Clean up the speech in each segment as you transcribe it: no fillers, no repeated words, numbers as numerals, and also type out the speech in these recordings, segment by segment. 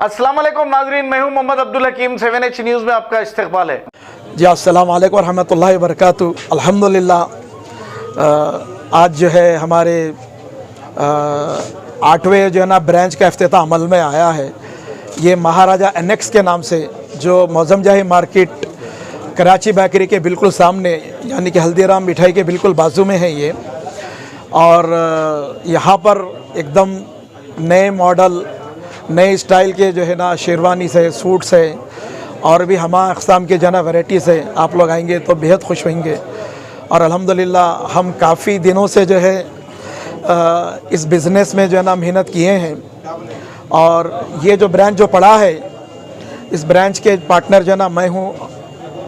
अस्सलाम वालेकुम नाजरीन, मैं हूं मोहम्मद अब्दुल हकीम। 7H न्यूज़ में आपका इस्तकबाल है। जी अस्सलाम वालेकुम रहमतुल्लाहि व बरकातुहू। अल्हम्दुलिल्लाह आज जो है हमारे 8वें जो है ना ब्रांच का इफ्तिताह अमल में आया है। ये महाराजा एनेक्स के नाम से जो मौज़म जाही मार्केट कराची बेकरी के बिल्कुल सामने यानी कि हल्दीराम मिठाई के बिल्कुल बाजू में है ये। और यहाँ पर एकदम नए मॉडल नए स्टाइल के जो है ना शेरवानी से सूट से और भी हमा अक़साम के जना वैराइटी से आप लोग आएंगे तो बेहद खुश होंगे। और अल्हम्दुलिल्लाह हम काफ़ी दिनों से जो है इस बिज़नेस में जो है ना मेहनत किए हैं। और ये जो ब्रांच जो पड़ा है, इस ब्रांच के पार्टनर जो है ना मैं हूँ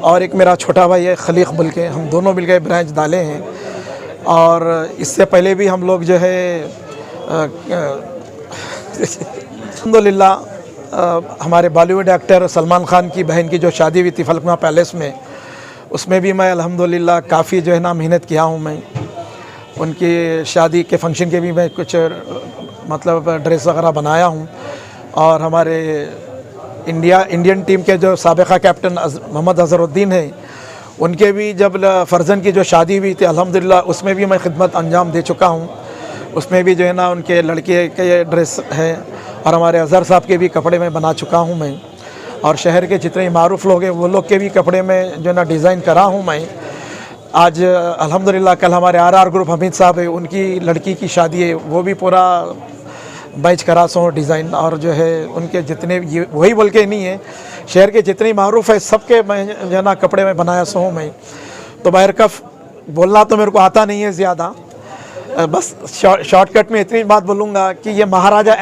और एक मेरा छोटा भाई है खलीक बुल के, हम दोनों मिलकर ब्रांच डाले हैं। और इससे पहले भी हम लोग जो है अल्हम्दुलिल्लाह हमारे बॉलीवुड एक्टर सलमान खान की बहन की जो शादी हुई थी फलकना पैलेस में, उसमें भी मैं अल्हम्दुलिल्लाह काफ़ी जो है ना मेहनत किया हूँ। मैं उनकी शादी के फंक्शन के भी मैं कुछ मतलब ड्रेस वगैरह बनाया हूँ। और हमारे इंडियन टीम के जो साबिक़ा कैप्टन मोहम्मद अज़हरुद्दीन है, उनके भी जब फ़र्जन की जो शादी हुई थी अल्हम्दुलिल्लाह उसमें भी मैं खिदमत अंजाम दे चुका हूँ। उसमें भी जो है ना उनके लड़के के ड्रेस है और हमारे अज़हर साहब के भी कपड़े में बना चुका हूँ मैं। और शहर के जितने मारूफ़ लोग हैं वो लोग के भी कपड़े में जो है ना डिज़ाइन करा हूँ मैं। आज अल्हम्दुलिल्लाह कल हमारे RR ग्रुप हमीद साहब है, उनकी लड़की की शादी है, वो भी पूरा बैच करा सो डिज़ाइन। और जो है उनके जितने वही बोल के नहीं है, शहर के जितने मारूफ़ है सबके मैं जो है ना कपड़े में बनाया सो हूँ मैं। तो बहरकफ बोलना तो मेरे को आता नहीं है ज़्यादा, बस शॉर्टकट में इतनी बात बोलूँगा कि ये महाराजा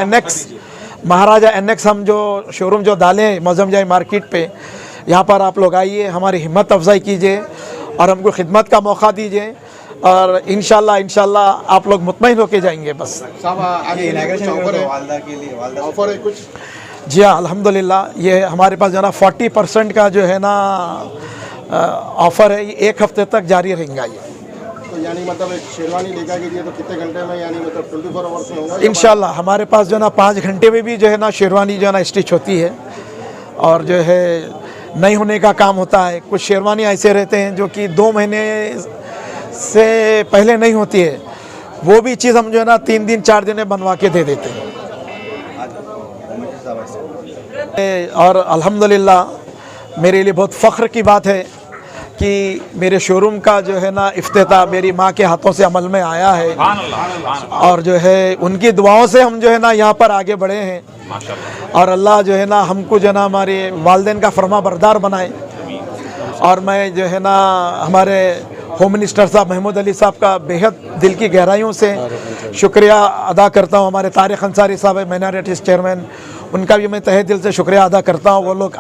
एनेक्स हम जो शोरूम जो डाले हैं मौज़म जाही मार्केट पे, यहाँ पर आप लोग आइए, हमारी हिम्मत अफजाई कीजिए और हमको खिदमत का मौका दीजिए और इंशाल्लाह आप लोग मुतमईन होके जाएंगे। बस ऑफर है कुछ? जी हाँ, अल्हम्दुलिल्लाह ये हमारे पास जो है ना 40% का जो है ना ऑफ़र है, ये 1 हफ्ते तक जारी रहेगा। ये तो यानी मतलब एक शेरवानी लेकर के लिए तो कितने घंटे में, यानी मतलब 24 आवर्स में होगा? इंशाल्लाह हमारे पास जो है ना 5 घंटे में भी जो है ना शेरवानी जो है ना स्टिच होती है। और जो है नहीं होने का काम होता है। कुछ शेरवानी ऐसे रहते हैं जो कि 2 महीने से पहले नहीं होती है, वो भी चीज़ हम जो है ना 3 दिन 4 दिन में बनवा के दे देते हैं। और अल्हम्दुलिल्लाह मेरे लिए बहुत फ़ख्र की बात है कि मेरे शोरूम का जो है ना इफ्तिताह मेरी माँ के हाथों से अमल में आया है। और जो है उनकी दुआओं से हम जो है ना यहाँ पर आगे बढ़े हैं। और अल्लाह जो है ना हमको जो है ना हमारे वालिदैन का फरमा बरदार बनाए। और मैं जो है ना हमारे होम मिनिस्टर साहब महमूद अली साहब का बेहद दिल की गहराइयों से शुक्रिया अदा करता हूँ। हमारे तारिक अंसारी साहब है माइनॉरिटीज़ चेयरमैन, उनका भी मैं तहे दिल से शुक्रिया अदा करता हूँ। वो लोग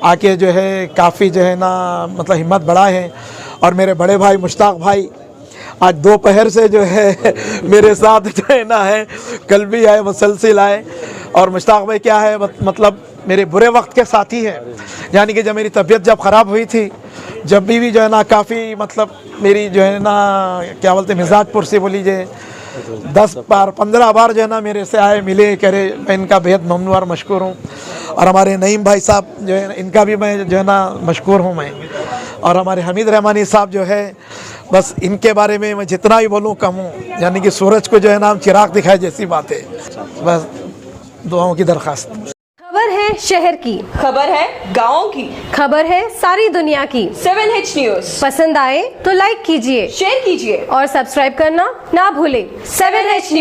आके जो है काफ़ी जो है ना मतलब हिम्मत बढ़ाए हैं। और मेरे बड़े भाई मुश्ताक भाई आज दोपहर से जो है मेरे साथ जो है ना है, कल भी आए, मुसलसिल आए। और मुश्ताक भाई क्या है मतलब मेरे बुरे वक्त के साथी हैं। यानी कि जब मेरी तबीयत जब ख़राब हुई थी, जब भी जो है ना काफ़ी मतलब मेरी जो है ना क्या बोलते मिजाज पुरसी बोल लीजिए, 10 बार 15 बार जो है ना मेरे से आए, मिले, करे। मैं इनका बेहद ममनू और मशकूर हूँ। और हमारे नईम भाई साहब जो है इनका भी मैं जो है ना मशकूर हूँ मैं। और हमारे हमीद रहमानी साहब जो है, बस इनके बारे में मैं जितना भी बोलूँ कम हूँ। यानी कि सूरज को जो है ना हम चिराग दिखाए जैसी बात है। बस दुआओं की दरख्वास्त। खबर है शहर की, खबर है गाँव की, खबर है सारी दुनिया की। 7H न्यूज़ पसंद आए तो लाइक कीजिए, शेयर कीजिए और सब्सक्राइब करना ना भूलें। 7H news.